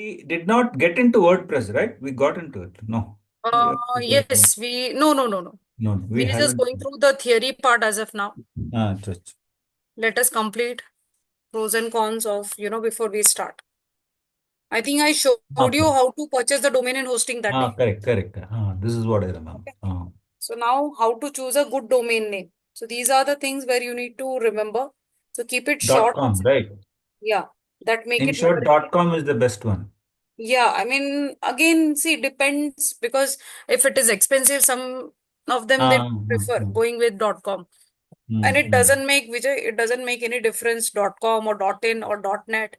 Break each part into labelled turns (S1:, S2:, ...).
S1: we did not get into WordPress, right? We got into it. No.
S2: Yes, no.
S1: No, we
S2: We are just
S1: haven't.
S2: going through the theory part as of now.
S1: Just.
S2: Let us complete pros and cons of, before we start. I think I showed you
S1: Okay.
S2: how to purchase the domain and hosting that day.
S1: Correct. This is what I remember.
S2: Okay. So now how to choose a good domain name. So these are the things where you need to remember. So keep it short and
S1: .com,
S2: simple.
S1: right?
S2: Yeah, that make
S1: In
S2: it more.
S1: short, .com is the best one.
S2: Yeah, I mean, again, see, depends because if it is expensive, some of them they prefer going with .com. And it
S1: mm.
S2: doesn't make Vijay, it doesn't make any difference .com or .in or .net.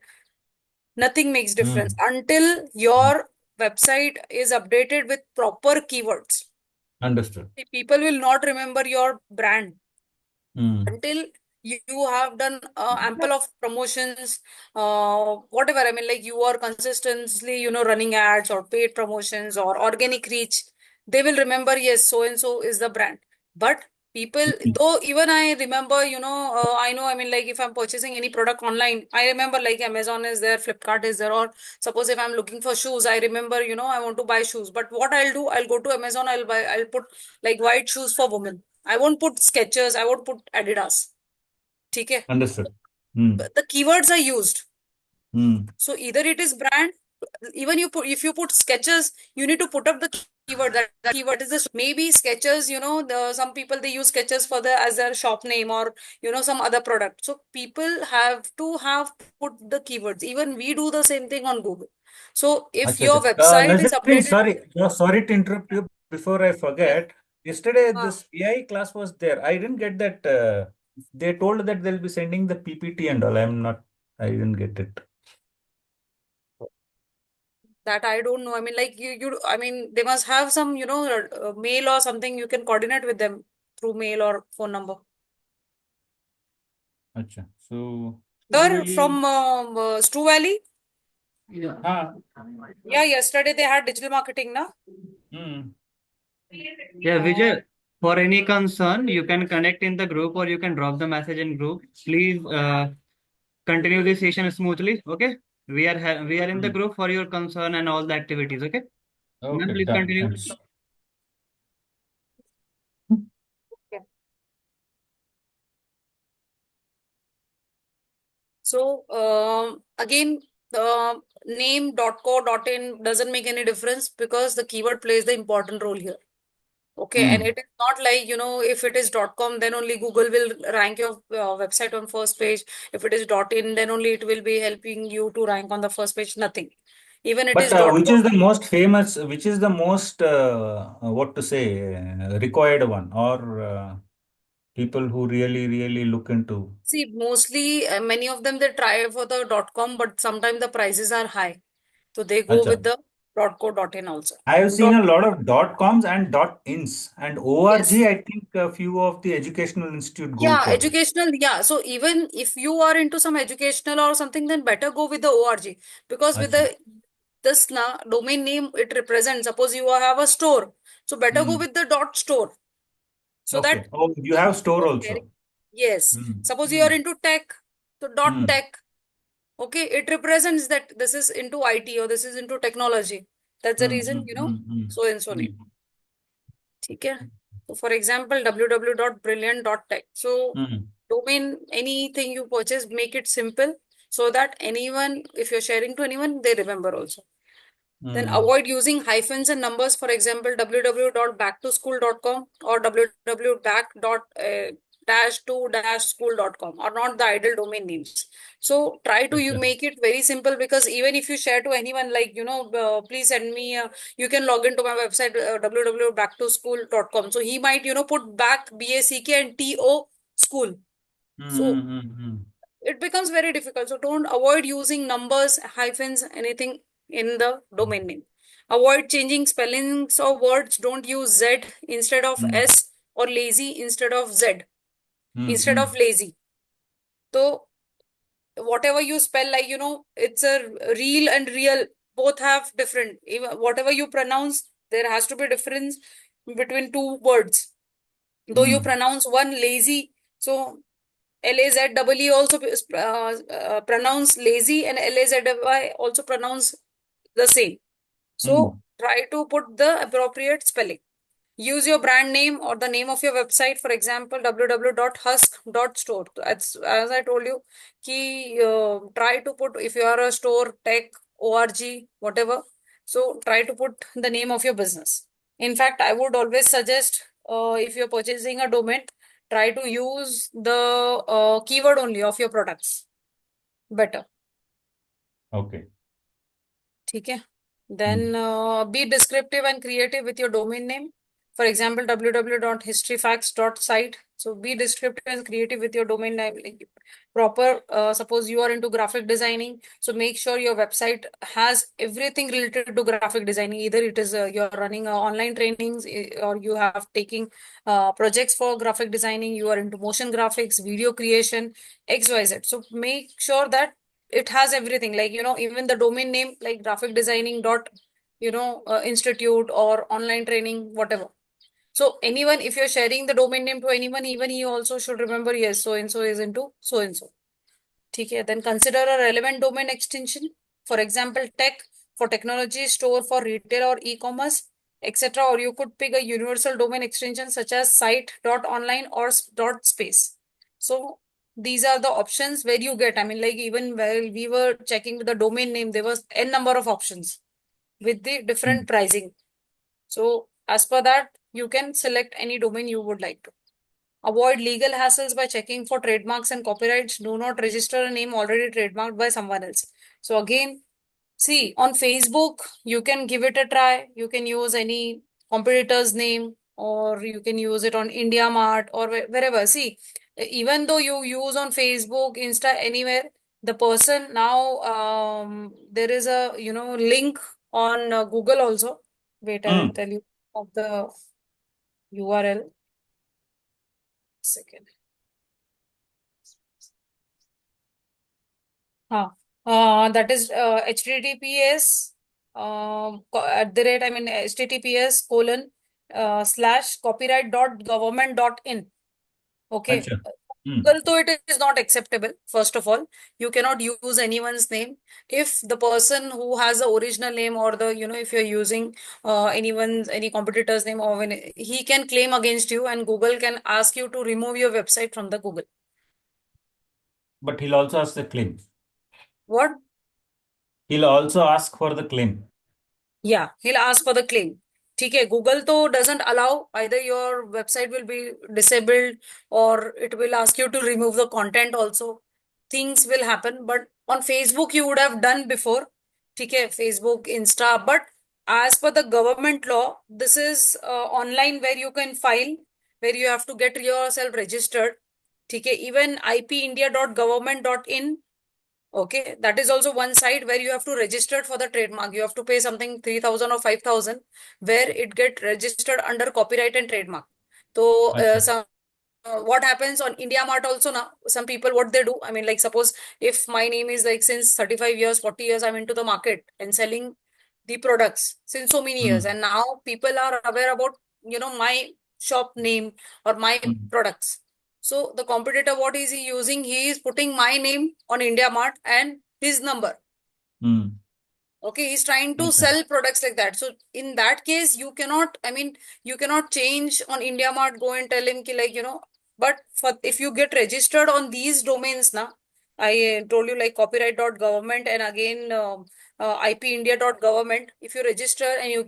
S2: Nothing makes difference
S1: Mm.
S2: until your website is updated with proper keywords.
S1: Understood.
S2: People will not remember your brand
S1: Mm.
S2: until you have done ample of promotions, whatever. I mean, like you are consistently, running ads or paid promotions or organic reach. They will remember, yes, so and so is the brand. But people, though even I remember, I know, I mean, like if I'm purchasing any product online, I remember like Amazon is there, Flipkart is there, or suppose if I'm looking for shoes, I remember, I want to buy shoes. But what I'll do, I'll go to Amazon, I'll put like white shoes for women. I won't put Skechers. I won't put Adidas. Okay.
S1: Understood. Mm.
S2: But the keywords are used.
S1: Mm.
S2: So either it is brand, even if you put Skechers, you need to put up the keyword. That keyword is this. Maybe Skechers, some people they use Skechers for the as their shop name or some other product. So people have to have put the keywords. Even we do the same thing on Google. So if
S1: Acha,
S2: your
S1: acha.
S2: website is
S1: Nazreen,
S2: updated,
S1: sorry. No, sorry to interrupt you before I
S2: yeah.
S1: forget. Yesterday,
S2: Ah,
S1: this AI class was there. I didn't get that. They told that they'll be sending the PPT and all. I didn't get it.
S2: that I don't know. I mean, like I mean, they must have some, mail or something. You can coordinate with them through mail or phone number.
S1: Acha. So,
S2: Sir,
S1: usually,
S2: from Stu Valley.
S1: yeah.
S2: Yeah, yesterday they had digital marketing, na?
S1: Mm.
S3: Yeah, Vijay, for any concern, you can connect in the group or you can drop the message in group. Please continue the session smoothly. Okay. We are in the
S1: Mm.
S3: group for your concern and all the activities. Okay. Ma'am,
S1: Okay,
S3: please
S1: done.
S3: continue.
S1: Thanks.
S2: Okay. So again, the name .co.in doesn't make any difference because the keyword plays the important role here. Okay, and
S1: Mm.
S2: it is not like, if it is .com, then only Google will rank your website on first page. If it is .in, then only it will be helping you to rank on the first page. Nothing. Even it
S1: But
S2: is .com.
S1: which is the most famous, which is the most, what to say, required one, or people who really look into?
S2: See, mostly many of them they try for the .com, but sometimes the prices are high. So they go
S1: Acha.
S2: with the .co.in also.
S1: I have seen
S2: Dot,
S1: a lot of .coms and .ins and org.
S2: yes.
S1: I think a few of the educational institute go
S2: Yeah,
S1: for it.
S2: educational. Yeah. So even if you are into some educational or something, then better go with the org because with
S1: Acha.
S2: the this na domain name it represents. Suppose you have a store, so better go
S1: Mm.
S2: with the dot store so that
S1: Okay. Oh, you
S2: if
S1: have
S2: you
S1: store
S2: are sharing,
S1: also.
S2: yes.
S1: Mm.
S2: Suppose you are
S1: Mm.
S2: into tech, so dot
S1: Mm.
S2: tech. Okay, it represents that this is into IT or this is into technology. That's the
S1: Mm.
S2: reason,
S1: Mm. Mm. Mm.
S2: so and so name.
S1: Mm.
S2: ठीक है. So for example, www.brilliant.tech. So
S1: Mm.
S2: domain, anything you purchase, make it simple so that anyone, if you're sharing to anyone, they remember also. Then
S1: Mm.
S2: avoid using hyphens and numbers. For example, www.backtoschool.com or www.back-to-school.com are not the ideal domain names. So try to you
S1: Acha.
S2: make it very simple because even if you share to anyone, like, please send me, you can log into my website, www.backtoschool.com. So he might, put back, B-A-C-K and T-O school.
S1: Mm.
S2: So
S1: Mm. Mm. Mm.
S2: it becomes very difficult. So don't avoid using numbers, hyphens, anything in the domain name. Avoid changing spellings of words. Don't use Z instead of
S1: Mm.
S2: S or lazy instead of Z
S1: Mm.
S2: instead of
S1: Mm.
S2: lazy. So whatever you spell, like, it's a real and real, both have different. Even whatever you pronounce, there has to be difference between two words. Though you
S1: Mm.
S2: pronounce one lazy, so LAZEE also pronounce lazy and LAZY also pronounce the same. So
S1: Mm.
S2: try to put the appropriate spelling. Use your brand name or the name of your website, for example, www.husk.store. As I told you, try to put, if you are a store, tech, org, whatever. So try to put the name of your business. In fact, I would always suggest, if you're purchasing a domain, try to use the keyword only of your products. Better.
S1: Okay.
S2: Okay. Then be descriptive and creative with your domain name. For example, www.historyfacts.site. So be descriptive and creative with your domain name. Like proper, suppose you are into graphic designing. So make sure your website has everything related to graphic designing. Either it is you're running online trainings, or you have taking projects for graphic designing. You are into motion graphics, video creation, XYZ. So make sure that it has everything, like even the domain name, like graphic designing dot institute or online training, whatever. So anyone, if you're sharing the domain name to anyone, even he also should remember, yes, so and so is into so and so. Okay, then consider a relevant domain extension. For example, tech for technology, store for retail or e-commerce, etc. Or you could pick a universal domain extension such as site.online or .space. So these are the options where you get, I mean, like even while we were checking with the domain name, there was n number of options with the different
S1: Mm.
S2: pricing. So as per that, you can select any domain you would like to. Avoid legal hassles by checking for trademarks and copyrights. Do not register a name already trademarked by someone else. So again, see, on Facebook, you can give it a try. You can use any competitor's name, or you can use it on India Mart or wherever. See, even though you use on Facebook, Insta, anywhere, the person now, there is a link on Google also. Wait, I will
S1: Mm.
S2: tell you of the URL. Second. That is HTTPS HTTPS colon slash copyright.government.in. Okay.
S1: Acha. Mm.
S2: Google, though it is not acceptable, first of all, you cannot use anyone's name. If the person who has the original name, or if you're using any competitor's name, or when he can claim against you, and Google can ask you to remove your website from the Google.
S1: But he'll also ask the claim.
S2: What?
S1: He'll also ask for the claim.
S2: Yeah, he'll ask for the claim. Okay, Google though doesn't allow, either your website will be disabled, or it will ask you to remove the content also. Things will happen, but on Facebook you would have done before. Okay, Facebook, Insta, but as per the government law, this is online where you can file, where you have to get yourself registered. Okay, even ipindia.government.in. Okay, that is also one site where you have to register for the trademark. You have to pay something 3,000 or 5,000, where it get registered under copyright and trademark. So
S1: Acha.
S2: what happens on India Mart also now, some people, what they do, I mean, like suppose if my name is like since 35 years, 40 years, I'm into the market and selling the products since so many years.
S1: Mm.
S2: And now people are aware about, my shop name or my
S1: Mm.
S2: products. So the competitor, what is he using? He is putting my name on India Mart and his number.
S1: Mm.
S2: Okay, he's trying to
S1: Okay.
S2: sell products like that. So in that case, you cannot, I mean, you cannot change on India Mart, go and tell him ki, like, but for if you get registered on these domains now, I told you, like copyright.government, and again ipindia.government. If you register, and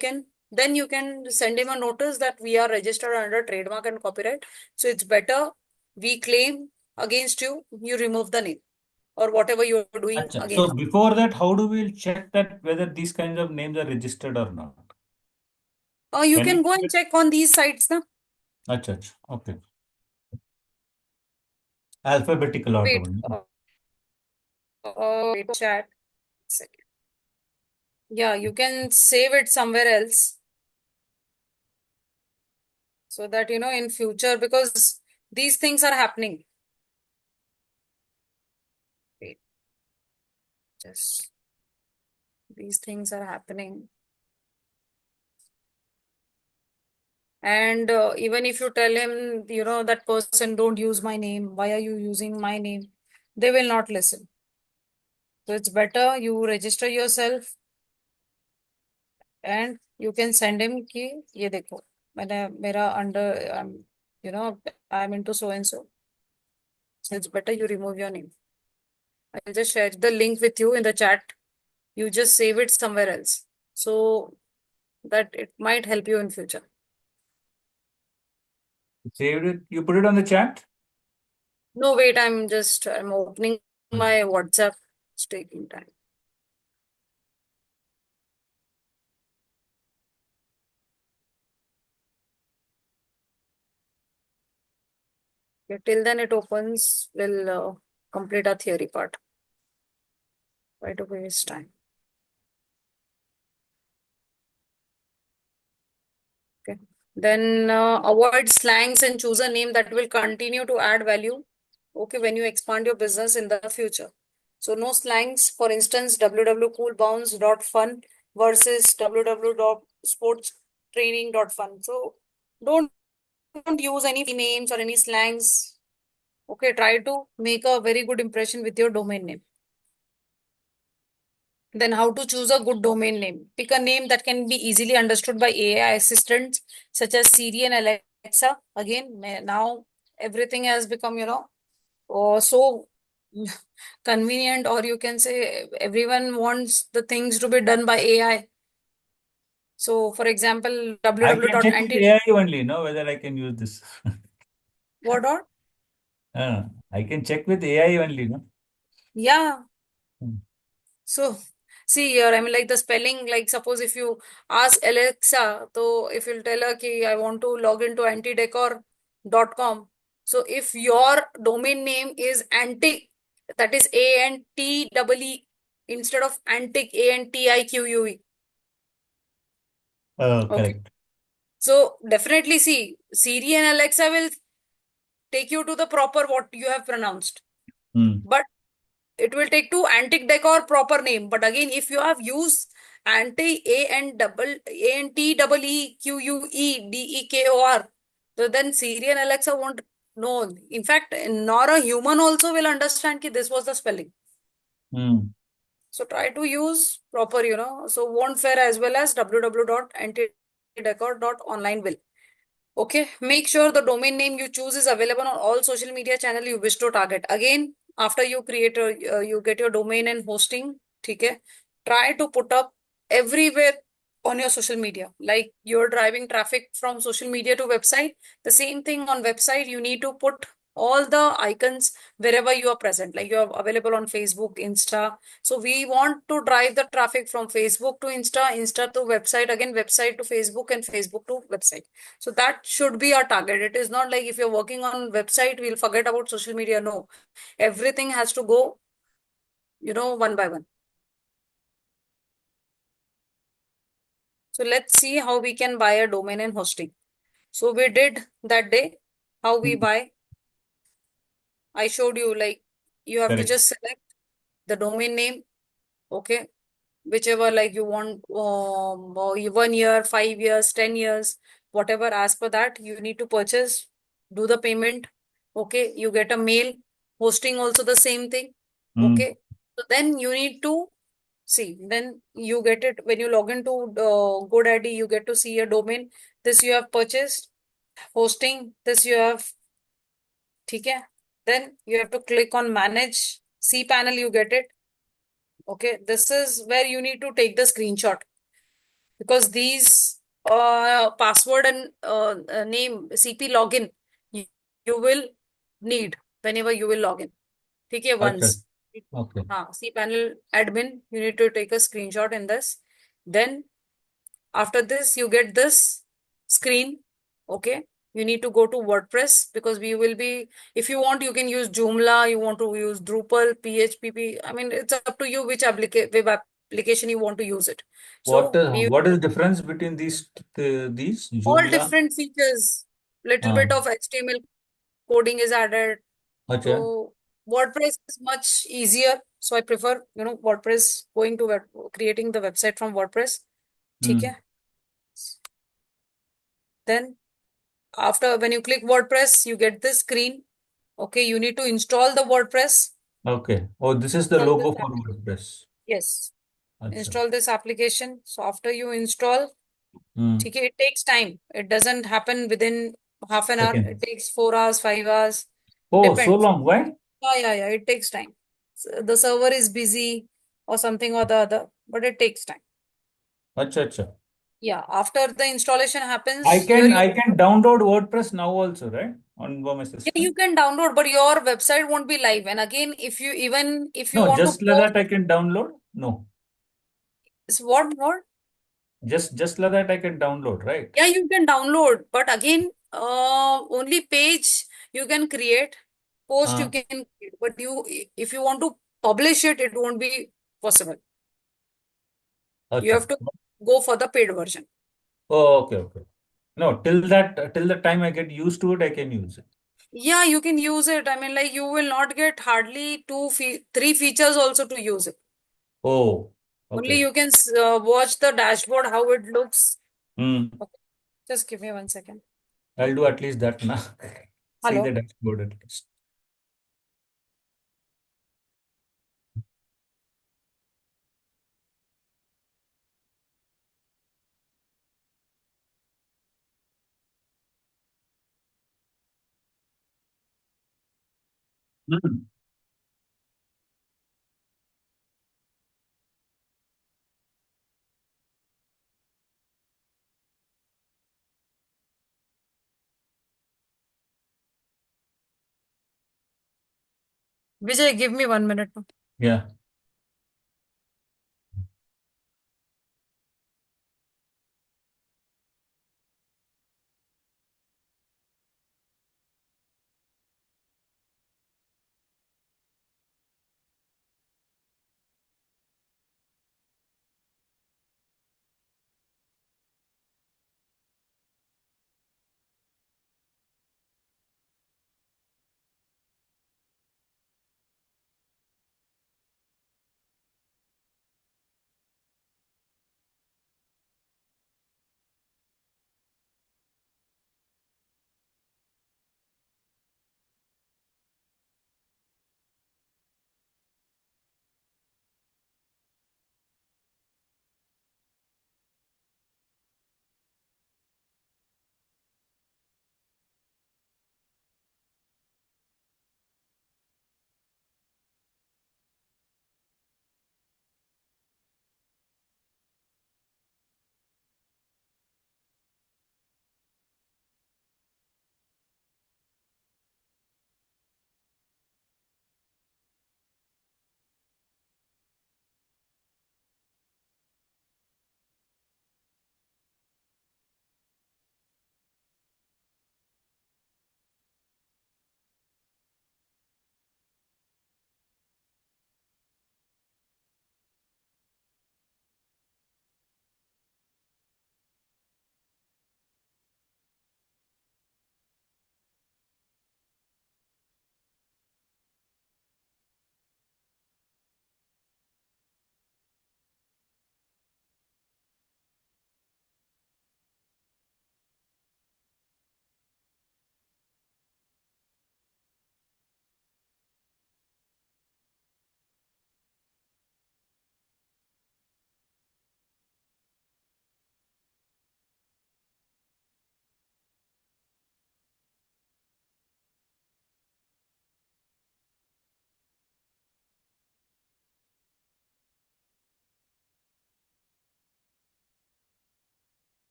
S2: then you can send him a notice that we are registered under trademark and copyright. So it's better we claim against you, you remove the name or whatever you're doing
S1: Acha. So
S2: against.
S1: before that, how do we check that whether these kinds of names are registered or not?
S2: You
S1: Can we
S2: can go and
S1: check?
S2: check on these sites now.
S1: Acha, acha. Okay. Alphabetical order
S2: Wait,
S1: only.
S2: wait, chat. Second. Yeah, you can save it somewhere else, so that in future, because these things are happening. Wait, just these things are happening. And even if you tell him, that person, don't use my name, why are you using my name? They will not listen. So it's better you register yourself, and you can send him कि ये देखो मैंने मेरा under you know I'm into so and so. So it's better you remove your name. I'll just share the link with you in the chat. You just save it somewhere else so that it might help you in future.
S1: Saved it. You put it on the chat?
S2: No, wait, I'm opening my WhatsApp. It's taking time. Okay, till then it opens, we'll complete our theory part. Why to waste time? Okay. Then avoid slangs and choose a name that will continue to add value. Okay, when you expand your business in the future. So no slangs. For instance, www.coolbounce.fun versus www.sportstraining.fun. So don't use any names or any slangs. Okay, try to make a very good impression with your domain name. Then how to choose a good domain name? Pick a name that can be easily understood by AI assistants such as Siri and Alexa. Again, now everything has become, so convenient, or you can say everyone wants the things to be done by AI. So, for example,
S1: I can check with
S2: www.anti
S1: AI only, no, whether I can use this.
S2: what?
S1: I can check with AI only, no?
S2: Yeah.
S1: Hmm.
S2: So, see here, I mean, like the spelling, like suppose if you ask Alexa, so if you'll tell her, ki, I want to log into antidecor.com. So, if your domain name is antique, that is ANTEE instead of antique, ANTIQUE.
S1: Oh,
S2: Okay.
S1: correct.
S2: So, definitely see, Siri and Alexa will take you to the proper what you have pronounced.
S1: Hmm.
S2: But it will take to antique decor proper name. But again, if you have used anti ANTEEQUEDEKOR, so then Siri and Alexa won't know. In fact, nor a human also will understand that this was the spelling.
S1: Hmm.
S2: So try to use proper, so won't fare as well as www.antidecor.online will. Okay, make sure the domain name you choose is available on all social media channel you wish to target. Again, after you you get your domain and hosting, okay, try to put up everywhere on your social media. Like you're driving traffic from social media to website, the same thing on website, you need to put all the icons wherever you are present. Like you are available on Facebook, Insta. So we want to drive the traffic from Facebook to Insta, Insta to website, again website to Facebook, and Facebook to website. So that should be our target. It is not like if you're working on website, we'll forget about social media. No, everything has to go, one by one. So let's see how we can buy a domain and hosting. So we did that day, how we
S1: Hmm.
S2: buy. I showed you, like you have to
S1: Correct.
S2: just select the domain name. Okay. Whichever like you want, 1 year, 5 years, 10 years, whatever, as per that, you need to purchase, do the payment. Okay, you get a mail. Hosting also the same thing.
S1: Hmm.
S2: Okay, so then you need to see, then you get it when you log into GoDaddy, you get to see a domain. This you have purchased, hosting, this you have, okay. Then you have to click on manage cPanel, you get it. Okay, this is where you need to take the screenshot, because these password and name CP login you, you will need whenever you will log in. Okay,
S1: Okay.
S2: once.
S1: Okay.
S2: cPanel admin, you need to take a screenshot in this. Then after this, you get this screen. Okay, you need to go to WordPress, because we will be, if you want, you can use Joomla, you want to use Drupal, PHP. I mean, it's up to you which web application you want to use it.
S1: What
S2: So
S1: is
S2: we
S1: what is the difference between these
S2: all
S1: Joomla?
S2: different features. Little
S1: Uh,
S2: bit of HTML coding is added.
S1: okay.
S2: So WordPress is much easier. So I prefer, WordPress, going to creating the website from WordPress.
S1: Hmm.
S2: Okay. Then after when you click WordPress, you get this screen. Okay, you need to install the WordPress
S1: Okay. Oh, this is the
S2: from this
S1: logo for
S2: application.
S1: WordPress.
S2: Yes.
S1: अच्छा.
S2: Install this application. So after you install,
S1: Hmm.
S2: okay, it takes time. It doesn't happen within half an hour.
S1: Second.
S2: It takes 4 hours, 5 hours.
S1: Oh, so
S2: Depends.
S1: long. Why?
S2: Yeah. It takes time. So the server is busy or something or the other, but it takes time.
S1: Acha, acha.
S2: Yeah. After the installation
S1: I
S2: happens,
S1: can I can download WordPress now also, right? On my
S2: yeah, you
S1: system.
S2: can download, but your website won't be live. And again, if you even if you
S1: No,
S2: want to
S1: just like
S2: post,
S1: that I can download. No,
S2: what?
S1: just like that I can download, right?
S2: Yeah, you can download, but again, only page you can create, post you
S1: Uh,
S2: can create, but if you want to publish it, it won't be possible. You
S1: acha.
S2: have to go for the paid version.
S1: Oh, okay, okay. No, till the time I get used to it, I can use it.
S2: Yeah, you can use it. I mean, like you will not get hardly three features also to use it.
S1: Oh,
S2: Only
S1: okay.
S2: you can watch the dashboard how it looks.
S1: Hmm.
S2: Okay, just give me 1 second.
S1: I'll do at least that now. See the
S2: Hello.
S1: dashboard at least. Hmm.
S2: Vijay, give me 1 minute.
S1: Yeah.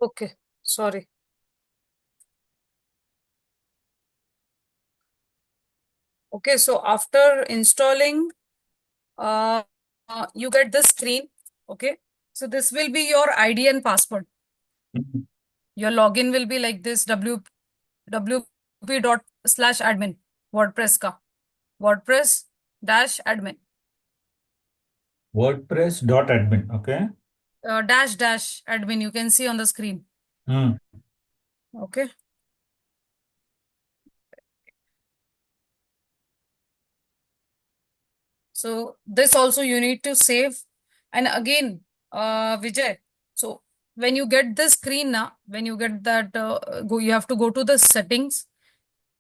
S2: Okay, sorry. Okay, so after installing, uh, you get the screen. Okay, so this will be your ID and password.
S1: Mhm.
S2: Your login will be like this: wp./admin. WordPress का WordPress dash admin
S1: WordPress.admin. Okay.
S2: dash admin you can see on the screen.
S1: Hmm.
S2: Okay. So this also you need to save. And again, Vijay, so when you get the screen now, when you get that, you have to go to the settings.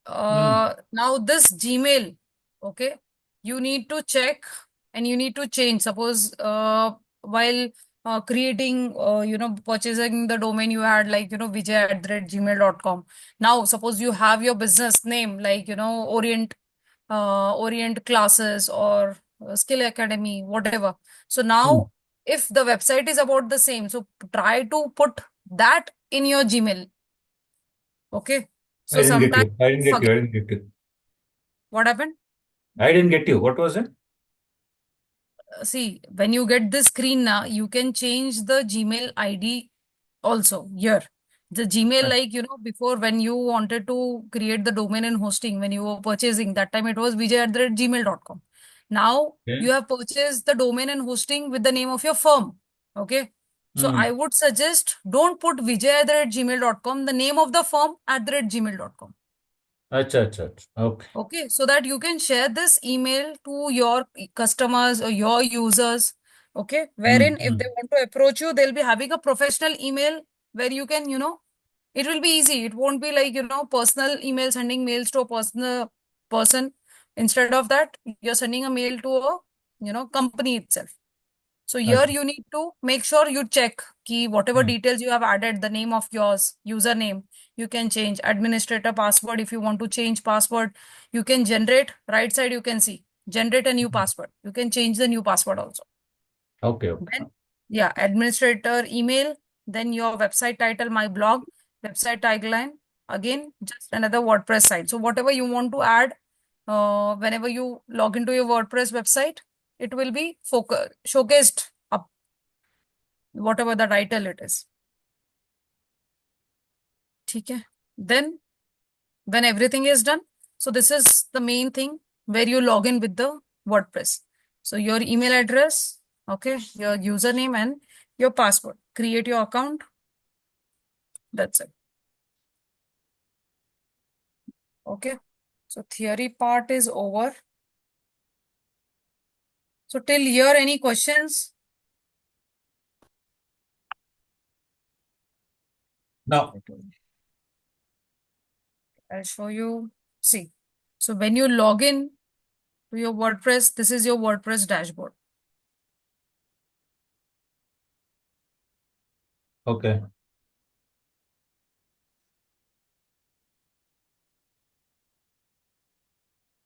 S1: Hmm.
S2: Now this Gmail, okay, you need to check and you need to change. Suppose while creating, purchasing the domain you had like, vijay@gmail.com. Now, suppose you have your business name like, Orient classes or Skill Academy, whatever. So
S1: Hmm.
S2: now, if the website is about the same, so try to put that in your Gmail. Okay.
S1: I
S2: So
S1: didn't get
S2: sometimes
S1: you. I didn't get you.
S2: forget
S1: I didn't get you.
S2: what happened.
S1: I didn't get you. What was it?
S2: See, when you get this screen now, you can change the Gmail ID also here. The Gmail, like, before when you wanted to create the domain and hosting, when you were purchasing, that time it was vijay@gmail.com. Now
S1: Okay.
S2: you have purchased the domain and hosting with the name of your firm. Okay. So
S1: Hmm.
S2: I would suggest don't put vijay@gmail.com, the name of the firm @gmail.com.
S1: Acha, acha, acha. Okay.
S2: Okay, so that you can share this email to your customers or your users. Okay,
S1: Hmm.
S2: wherein if
S1: Hmm.
S2: they want to approach you, they'll be having a professional email where you can, it will be easy. It won't be like, personal email, sending mails to a personal person. Instead of that, you're sending a mail to a, company itself. So here
S1: Acha.
S2: you need to make sure you check key whatever
S1: Hmm.
S2: details you have added, the name of yours, username, you can change administrator password. If you want to change password, you can generate right side. You can see generate a new password. You can change the new password also.
S1: Okay. Okay.
S2: Then, yeah, administrator email, then your website title, my blog, website tagline, again, just another WordPress site. So whatever you want to add, whenever you log into your WordPress website, it will be showcased up, whatever the title it is. Okay. Then when everything is done, so this is the main thing where you log in with the WordPress. So your email address, okay, your username and your password. Create your account. That's it. Okay. So theory part is over. So till here, any questions?
S1: Now,
S2: I'll show you. See. So when you log in to your WordPress, this is your WordPress dashboard.
S1: okay.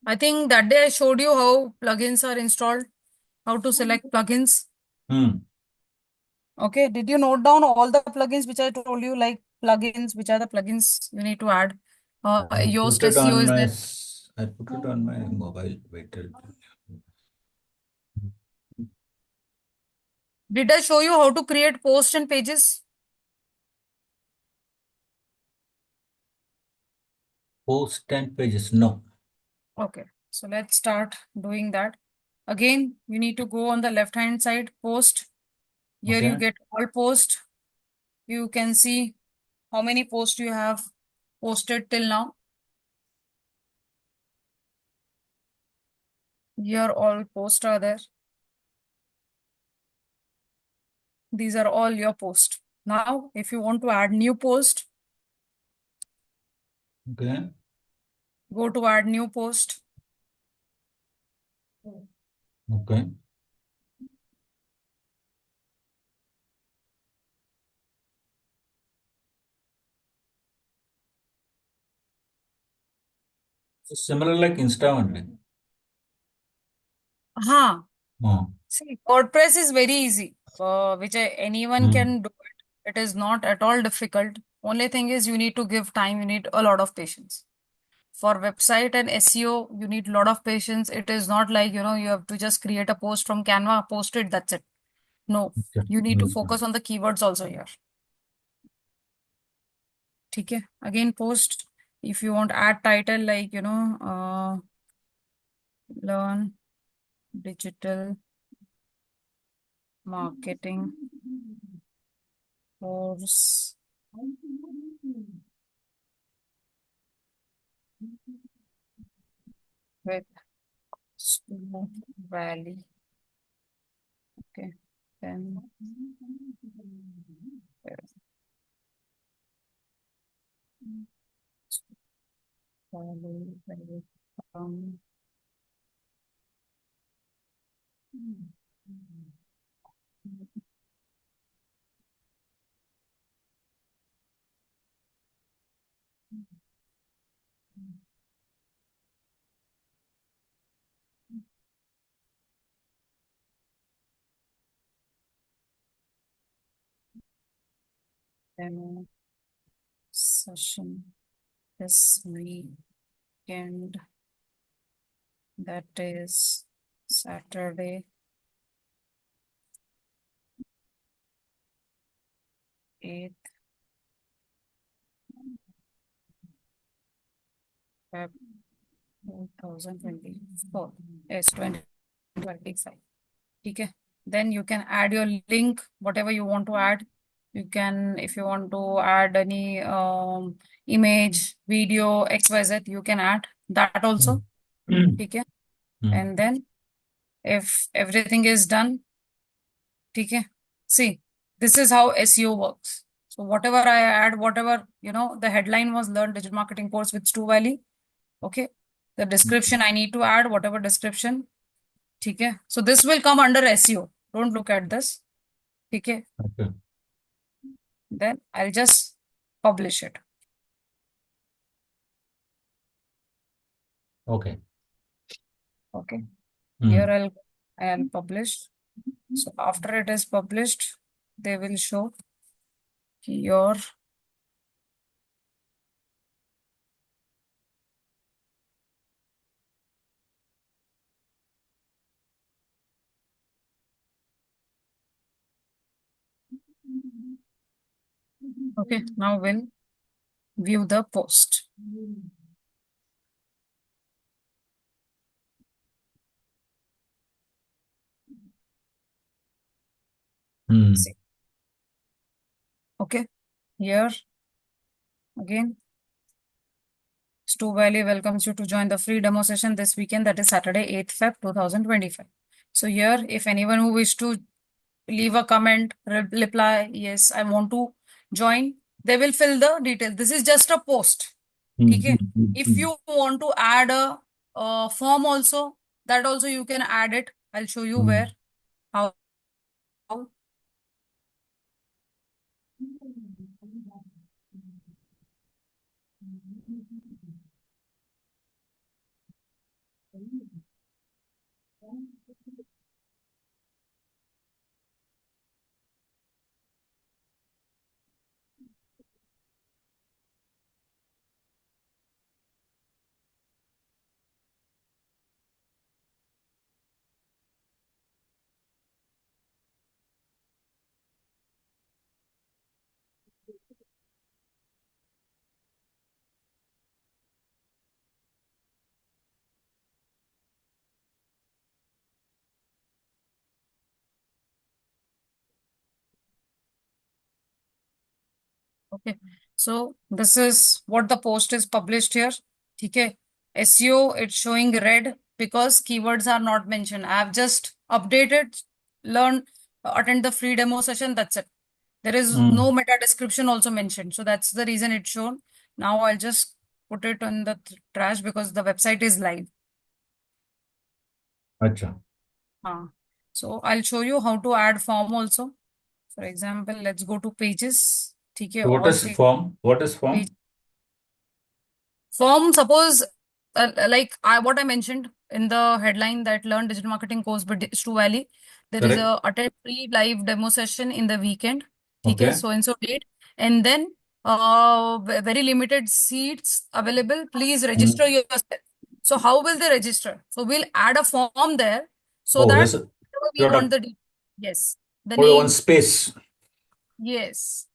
S2: I think that day I showed you how plugins are installed, how to select plugins.
S1: Hmm.
S2: Okay. Did you note down all the plugins which I told you, like plugins, which are the plugins you need to add? Yoast SEO is there.
S1: I put it on my mobile. Wait.
S2: Did I show you how to create posts and pages?
S1: Post 10 pages. No.
S2: Okay. So let's start doing that. Again, you need to go on the left hand side, post. Here you
S1: Okay.
S2: get all post. You can see how many posts you have posted till now. Here all posts are there. These are all your posts. Now, if you want to add new post,
S1: Okay.
S2: go to add new post.
S1: Okay. So similar like Insta only.
S2: Huh.
S1: Oh.
S2: See, WordPress is very easy, which anyone
S1: Hmm.
S2: can do it. It is not at all difficult. Only thing is you need to give time. You need a lot of patience. For website and SEO, you need a lot of patience. It is not like, you have to just create a post from Canva, post it, that's it. No,
S1: Okay.
S2: you need to
S1: Hmm.
S2: focus on the keywords also here. Okay. Again, post. If you want add title like, learn digital marketing course with Stu Valley. Okay. Then Valley, um, demo session this weekend, that is Saturday, 8th Feb 2024. Yes, 2025. Okay. Then you can add your link, whatever you want to add. You can, if you want to add any image, video, XYZ, you can add that also. Okay. And then if everything is done, okay. See, this is how SEO works. So whatever I add, whatever, the headline was learn digital marketing course with Stu Valley. Okay. The description I need to add, whatever description. Okay. So this will come under SEO. Don't look at this. Okay.
S1: Okay.
S2: Then I'll just publish it.
S1: Okay.
S2: Okay. Here I'll publish. So after it is published, they will show your okay. Now we'll view the post. See. Okay. Here again, Stu Valley welcomes you to join the free demo session this weekend, that is Saturday, 8th Feb 2025. So here, if anyone who wish to leave a comment, reply, yes, I want to join, they will fill the details. This is just a post. Okay. If you want to add a form also, that also you can add it. I'll show you where, how. Okay. So this is what the post is published here. Okay. SEO, it's showing red because keywords are not mentioned. I have just updated, learn, attend the free demo session. That's it. There is no meta description also mentioned. So that's the reason it's shown. Now I'll just put it on the trash because the website is live.
S1: Acha.
S2: So I'll show you how to add form also. For example, let's go to pages. Okay.
S1: So what is form? What is form?
S2: Form, suppose, like what I mentioned in the headline, that learn digital marketing course with Stu Valley. There is a attend free live demo session in the weekend. Okay. So and so date. And then very limited seats available. Please register yourself. So how will they register? So we'll add a form there so that we want the yes. The name.
S1: One space.
S2: Yes.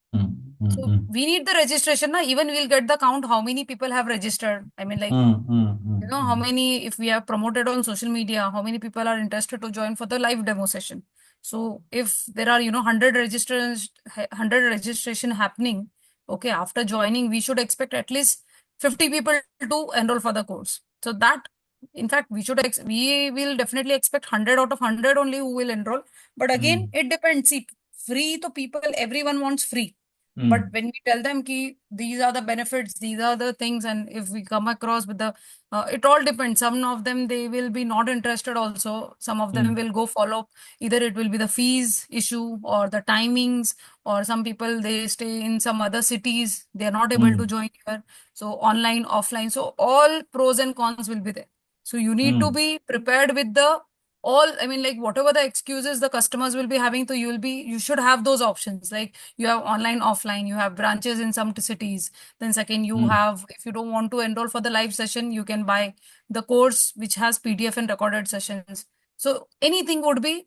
S2: So
S1: mm,
S2: we need the registration. Na? Even we'll get the count how many people have registered. I mean, like, how many, if we have promoted on social media, how many people are interested to join for the live demo session. So if there are, 100 registration happening, okay, after joining, we should expect at least 50 people to enroll for the course. So that, in fact, we will definitely expect 100 out of 100 only who will enroll. But again, it depends. See, free to people, everyone wants free. But when we tell them ki these are the benefits, these are the things, and if we come across with the, it all depends. Some of them they will be not interested also. Some of them will go follow. Either it will be the fees issue or the timings, or some people they stay in some other cities. They are not able to join here. So online, offline. So all pros and cons will be there. So you need to be prepared with the all. I mean, like whatever the excuses the customers will be having, so you should have those options. Like you have online, offline, you have branches in some cities. Then second, you have, if you don't want to enroll for the live session, you can buy the course which has PDF and recorded sessions. So anything would be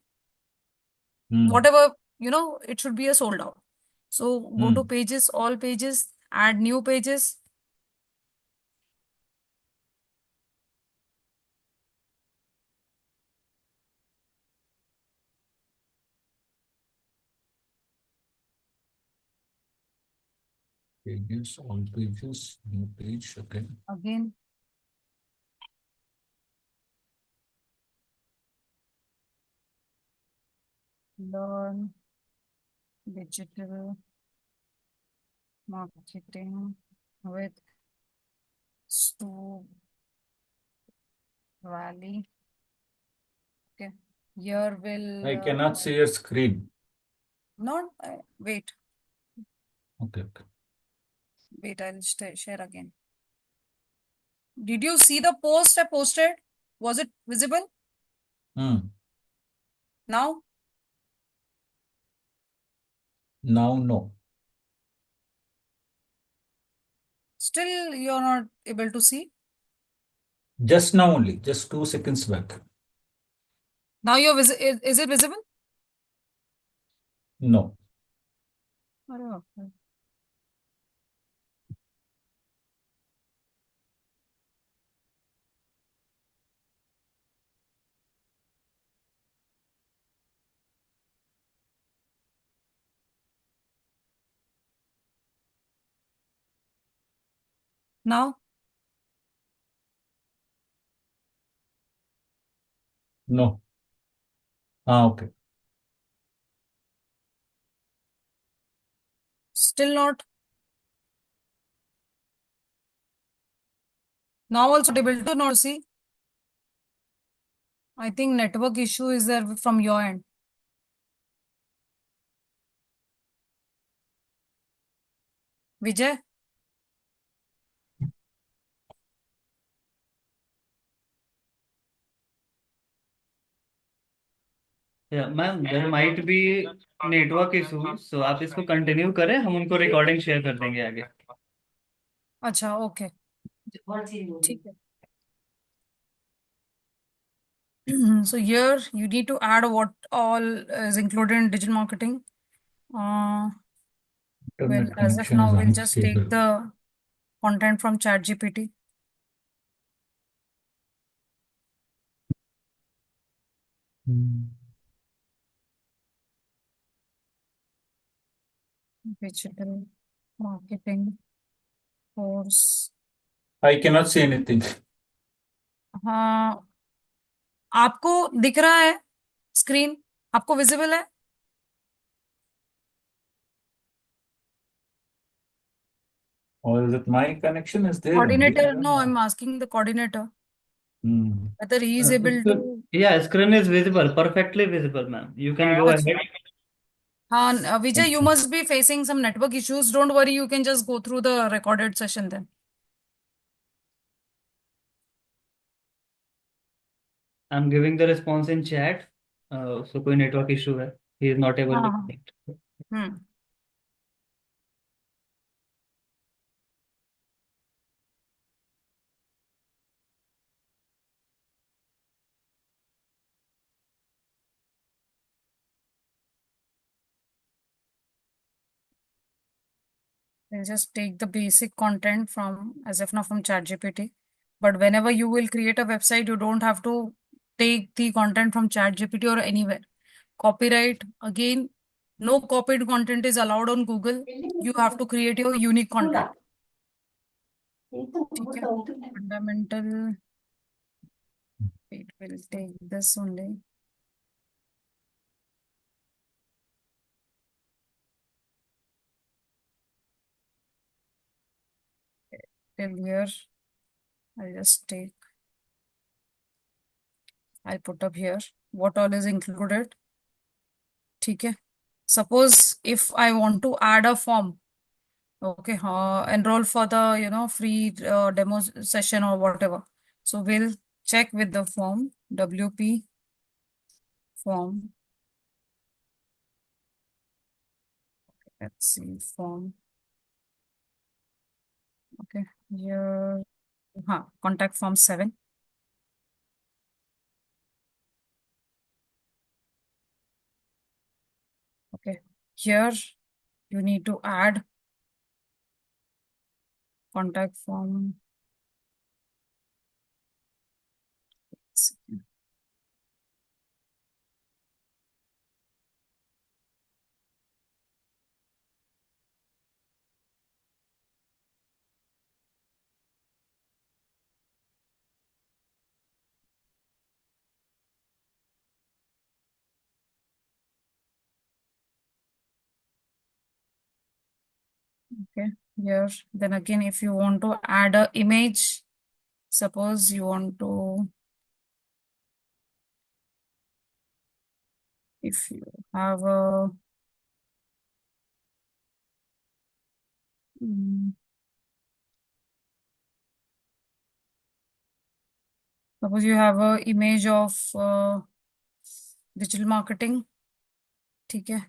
S2: whatever, it should be a sold out. So go to pages, all pages, add new pages.
S1: Pages, all pages, new page. Okay.
S2: Again, learn digital marketing with Stu Valley. Okay. Here will
S1: I cannot see your screen.
S2: not wait,
S1: Okay. Okay.
S2: wait. I'll share again. Did you see the post I posted? Was it visible
S1: Hmm.
S2: now?
S1: Now, no.
S2: Still, you're not able to see.
S1: Just now only, just 2 seconds back.
S2: Now is it visible?
S1: No.
S2: अरे बाप रे. Now
S1: No. Ah, okay.
S2: still not. Now also able to not see. I think network issue is there from your end. Vijay?
S3: Ma'am there might be network issue, so आप इसको continue करें, हम उनको recording share कर देंगे आगे.
S2: अच्छा, okay, ठीक है. So here you need to add what all is included in digital marketing. Well,
S1: Internet
S2: as of
S1: connection
S2: now,
S1: is
S2: we'll just take
S1: unstable.
S2: the content from ChatGPT. Digital marketing course.
S1: I cannot see anything.
S2: हाँ, आपको दिख रहा है screen? आपको visible है?
S1: Or is it my connection is there only? I
S2: Coordinator?
S1: don't
S2: No,
S1: know.
S2: I'm asking the coordinator
S1: Hmm.
S2: whether he is able to.
S3: Yeah, screen is visible, perfectly visible, ma'am. You can go
S2: अच्छा.
S3: ahead.
S2: हाँ, Vijay, you
S1: Okay.
S2: must be facing some network issues. Don't worry, you can just go through the recorded session then.
S3: I'm giving the response in chat. So कोई network issue है. He is not able
S2: हाँ
S3: to
S2: हाँ.
S3: connect.
S2: Hmm. We'll just take the basic content from, as of now, from ChatGPT. But whenever you will create a website, you don't have to take the content from ChatGPT or anywhere. Copyright, again, no copied content is allowed on Google. You have to create your unique content. ठीक है? Fundamental, wait, we'll take this only. Till here, I'll put up here what all is included. ठीक है? Suppose if I want to add a form, okay, enroll for the free demo session or whatever. So we'll check with the form, WP form. Let's see form. Okay, here, contact form 7. Okay, here you need to add contact form. Okay, here, then again, if you want to add a image, suppose you want to, if you have a, suppose you have a image of digital marketing, ठीक है?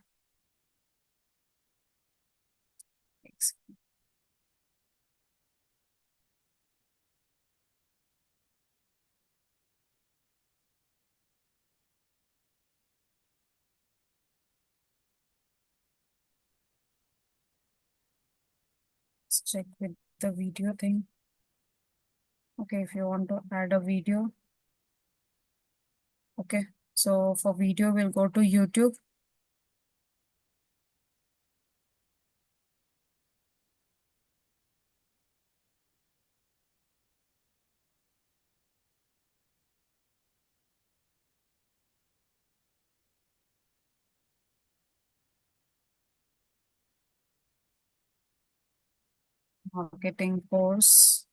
S2: Let's check with the video thing. Okay, if you want to add a video. Okay, so for video, we'll go to YouTube. Marketing course.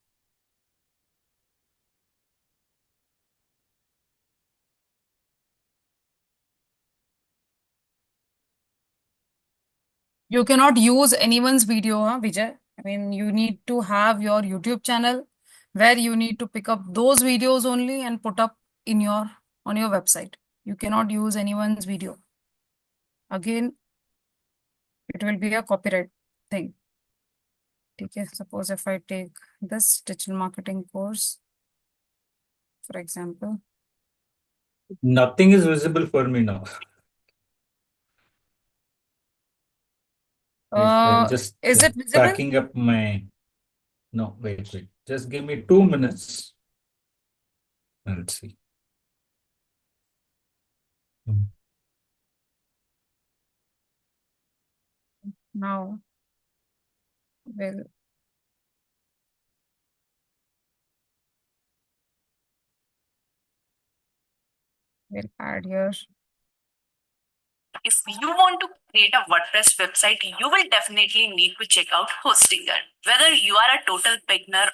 S2: You cannot use anyone's video, Vijay. I mean, you need to have your YouTube channel where you need to pick up those videos only and put up in your on your website. You cannot use anyone's video. Again, it will be a copyright thing. Okay, suppose if I take this digital marketing course, for example.
S1: Nothing is visible for me now. Just
S2: Is it visible?
S1: packing up my. No, wait. Just give me 2 minutes. Let's see.
S2: Now, we'll add here.
S4: If you want to create a WordPress website, you will definitely need to check out Hostinger. Whether you are a total beginner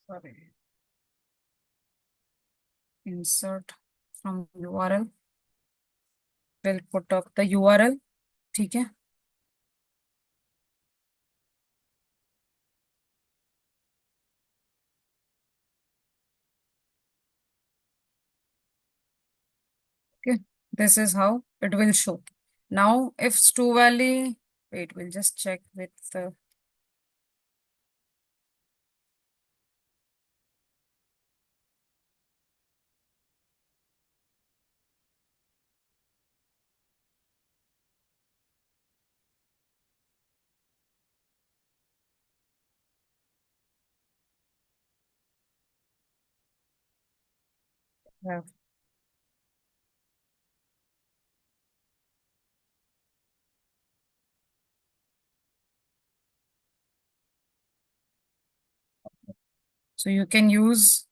S2: Sorry. Insert from URL. We'll put up the URL. ठीक है? Okay, this is how it will show. Now, if Stu Valley, wait, we'll just check with the. Yeah. So you can use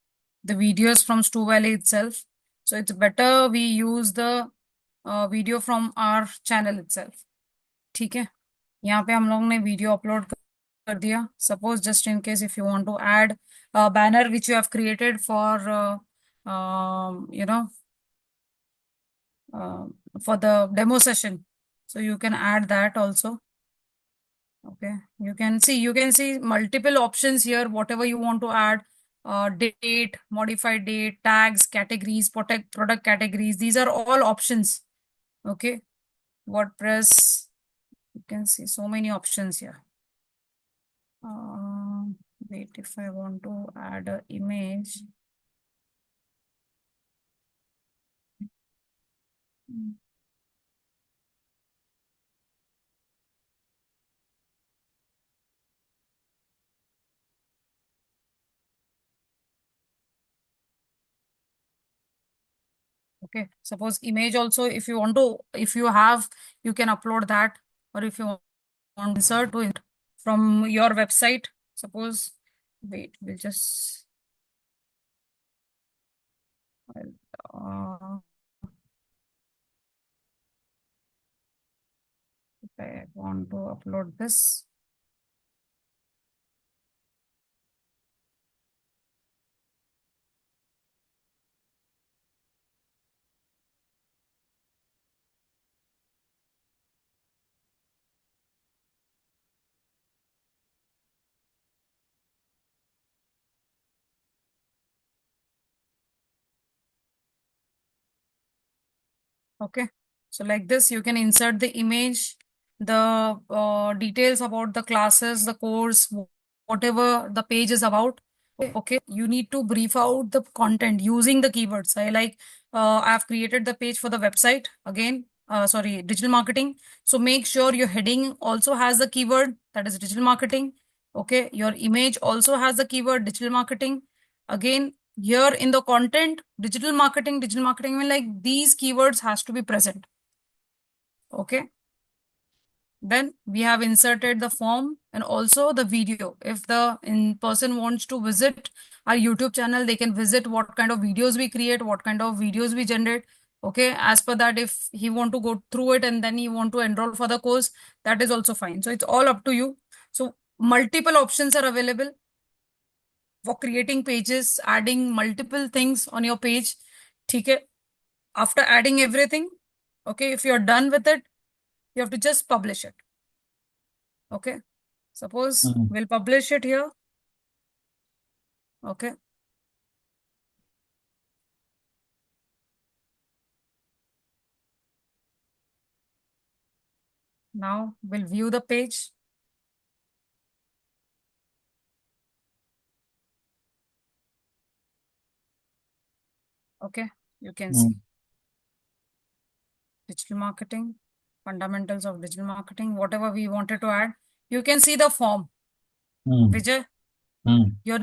S2: the videos from Stu Valley itself. So it's better we use the video from our channel itself. ठीक है, यहाँ पे हम लोग ने video upload कर दिया. Suppose just in case if you want to add a banner which you have created for you know uh, for the demo session, so you can add that also. Okay, you can see multiple options here, whatever you want to add, date, modified date, tags, categories, product categories. These are all options. Okay, WordPress, you can see so many options here. Wait, if I want to add an image. Okay, suppose image also, if you want to, if you have, you can upload that, or if you want to insert to it from your website. Suppose, wait, we'll just, uh, if I want to upload this. Okay, so like this, you can insert the image, the details about the classes, the course, whatever the page is about. Okay, you need to brief out the content using the keywords. I have created the page for the website again. Sorry, digital marketing. So make sure your heading also has the keyword, that is digital marketing. Okay, your image also has the keyword digital marketing. Again, here in the content, digital marketing, I mean, like these keywords has to be present. Okay. Then we have inserted the form and also the video. If the person wants to visit our YouTube channel, they can visit what kind of videos we create, what kind of videos we generate. Okay, as per that, if he want to go through it and then he want to enroll for the course, that is also fine. So it's all up to you. So multiple options are available for creating pages, adding multiple things on your page. Okay. After adding everything, okay, if you're done with it, you have to just publish it. Okay. Suppose we'll publish it here. Okay. Now we'll view the page. Okay. You can see digital marketing, fundamentals of digital marketing, whatever we wanted to add. You can see the form. Vijay, your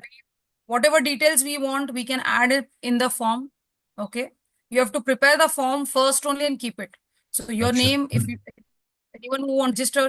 S2: whatever details we want, we can add it in the form. Okay. You have to prepare the form first only and keep it. So your name, if you anyone who want to register,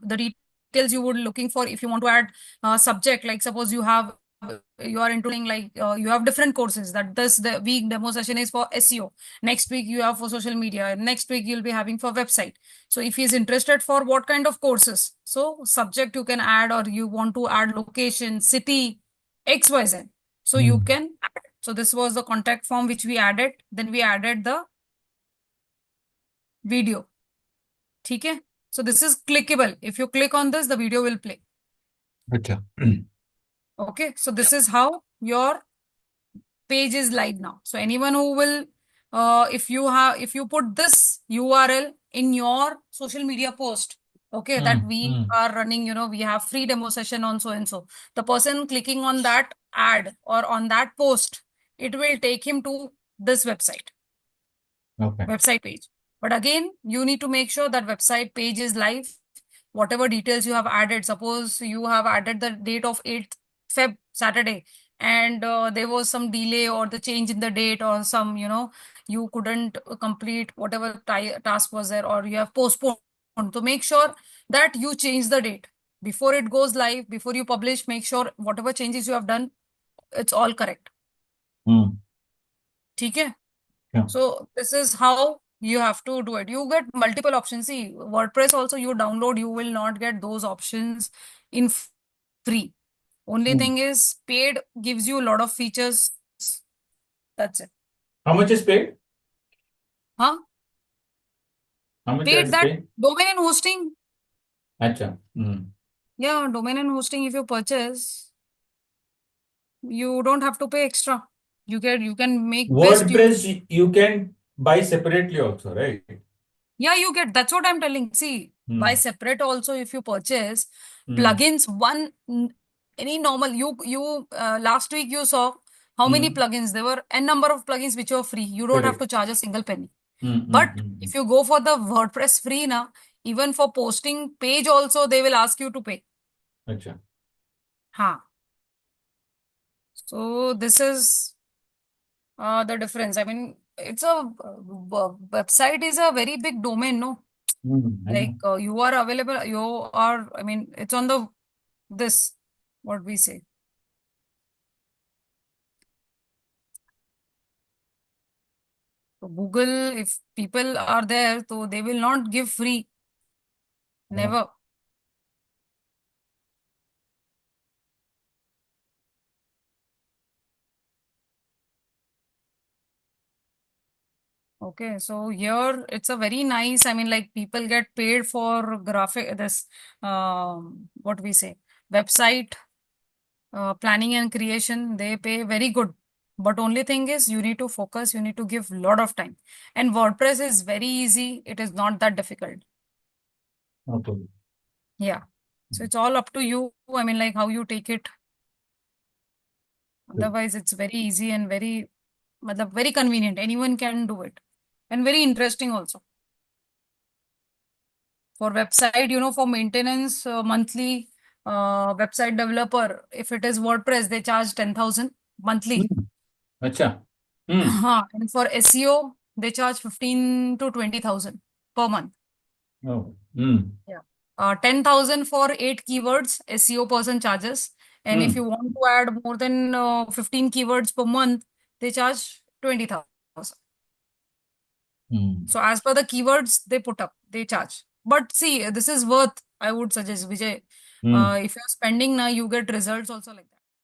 S2: the details you would looking for, if you want to add subject, like suppose you are into like you have different courses, that this the week demo session is for SEO, next week you have for social media, next week you'll be having for website. So if he's interested for what kind of courses, so subject you can add, or you want to add location, city, XYZ, so you can add. So this was the contact form which we added. Then we added the video. Okay, so this is clickable. If you click on this, the video will play.
S1: Okay.
S2: Okay, so this is how your page is live now. So anyone who will, if you put this URL in your social media post, okay, that we are running, we have free demo session on so and so. The person clicking on that ad or on that post, it will take him to this website.
S1: Okay.
S2: Website page. But again, you need to make sure that website page is live. Whatever details you have added, suppose you have added the date of 8th Feb Saturday, and there was some delay or the change in the date or some, you couldn't complete whatever task was there, or you have postponed. So make sure that you change the date before it goes live, before you publish. Make sure whatever changes you have done, it's all correct. Okay?
S1: Yeah.
S2: So this is how you have to do it. You get multiple options. See, WordPress also you download, you will not get those options in free. Only thing is paid gives you a lot of features. That's it.
S1: How much is paid?
S2: Huh?
S1: How much
S2: Paid
S1: is
S2: that
S1: paid?
S2: domain and hosting.
S1: Acha.
S2: Yeah, domain and hosting if you purchase, you don't have to pay extra. You can make best use.
S1: WordPress you can buy separately also, right?
S2: Yeah, you get, that's what I'm telling. See, by separate also, if you purchase plugins, any normal, you last week you saw how many plugins there were, n number of plugins which were free. You don't have to
S1: Correct.
S2: charge a single penny. But if you go for the WordPress free now, even for posting page also, they will ask you to pay.
S1: Acha.
S2: Huh. So this is the difference. I mean, it's a website is a very big domain, no?
S1: I
S2: Like
S1: know.
S2: you are available, you are, I mean, it's on the this, what we say. So Google, if people are there, so they will not give free.
S1: I know.
S2: Never. Okay, so here it's a very nice, I mean, like people get paid for graphic, this, what we say, website planning and creation, they pay very good. But only thing is you need to focus, you need to give lot of time. And WordPress is very easy. It is not that difficult.
S1: Okay.
S2: Yeah. So it's all up to you. I mean, like how you take it.
S1: Good.
S2: Otherwise, it's very easy and very, very convenient. Anyone can do it. And very interesting also. For website, for maintenance, monthly website developer, if it is WordPress, they charge 10,000 monthly.
S1: Acha.
S2: And for SEO, they charge 15 to 20,000 per month.
S1: Oh.
S2: Yeah. 10,000 for 8 keywords, SEO person charges. And if you want to add more than 15 keywords per month, they charge 20,000. So as per the keywords they put up, they charge. But see, this is worth, I would suggest, Vijay. If you're spending now, you get results also like that.